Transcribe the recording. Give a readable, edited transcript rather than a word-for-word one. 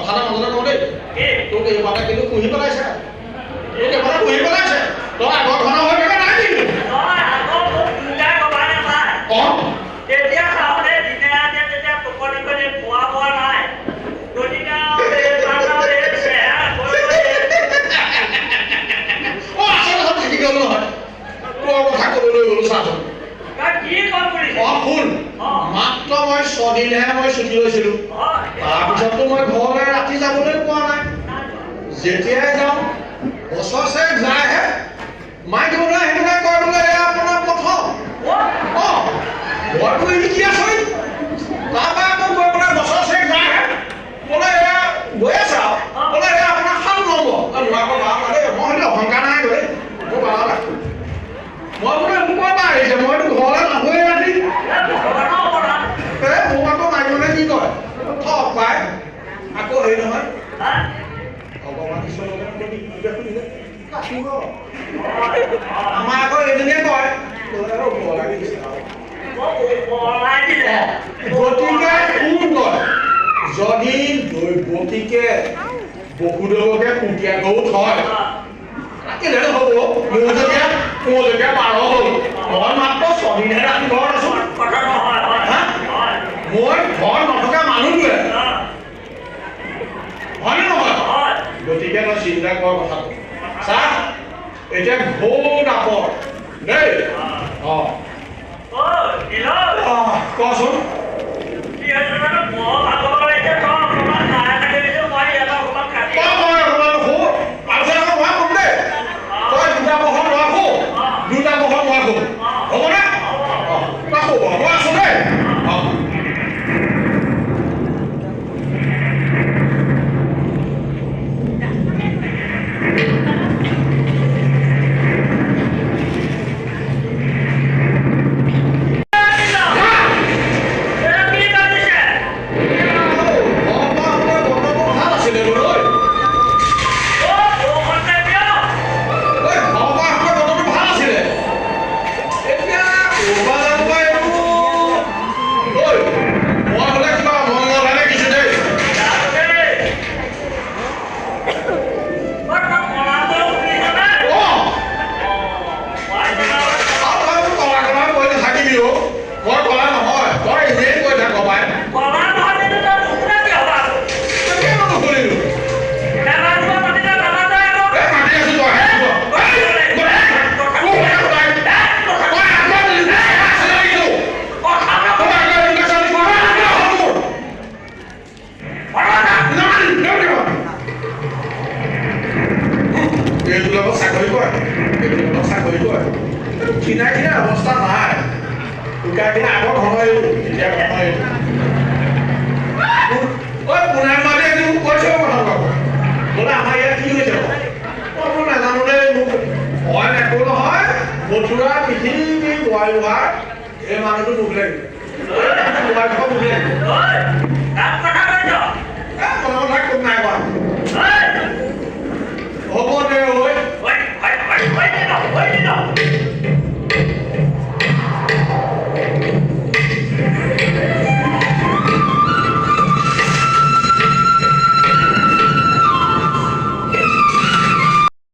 কথা এটা মাজতে কওঁ দেই তোক এইফালে কিন্তু পুহি পেলাইছে তোক এইফালে পুহি পেলাইছে তই আগৰ ধৰণৰ হৈ থকা নাই কিন্তু তেতিয়া খাওঁতে দিনে ৰাতিয়ে তেতিয়া টোপনি কৰি খোৱা বোৱা নাই গতিকে থাকি গ'ল নহয় তোৰ কথা ক'বলৈ গ'লো চাচোন শুন মাত্ৰ মই 6 দিনহে মই ছুটি লৈছিলোঁ তাৰপিছততো মই ঘৰলৈ ৰাতি যাবলৈ পোৱা নাই যেতিয়াই যাওঁ বছৰছে যায়হে মাইকী মানুহে সেইটোকে কয় বোলে এয়া আপোনাৰ প্ৰথম মইতো শিকি আছোঁ তাৰপৰা আকৌ গৈ পেলাই বছৰছে যায়হে বোলে এয়া গৈ আছে আৰু বোলে এয়া আপোনাৰ 7 নম্বৰ নোৱাৰিব দেই মই সেইটো অহংকাৰ নাই গৈ মোৰ ভাল লাগে মই বোলে মোক আহিছে মইতো ঘৰলৈ নাহোৱে ৰাতি মোক আকৌ মাইকী মানুহে কি কয় থক পাই আকৌ হেৰি নহয় ভগৱান ঈশ্বৰৰ আমাৰ আকৌ এইজনীয়ে কয় গতিকে কোন কয় যদি দৈৱকীকে বসুদেৱকে কুটীয়া গৰু থয় কেলেনো হ'ব মোৰ যেতিয়া 12 হ'ল মই মাত্ৰ 6 দিনহে ৰাতি ঘৰত আছোঁ মই ঘৰ নথকা মানুহটোৱে হয়নে নহয় গতিকে মই চিন্তা কৰাৰ কথাটো চা এতিয়া ঘোৰ ডাপৰ দেই কচোন অৱস্থা নাই আগৰ সময় এতিয়া পুনাৰ মাতে মোক কৈছে কথা বোলে আমাৰ ইয়াত কি হৈছে মই নাজানো দেই মোক ভয় নেকো নহয় মথুৰা পৃথিৱী ৱাইৱাৰ এই মানুহটো মোক লাগে মোবাইল মোক লাগে খুব নাই কোৱা হ'ব দে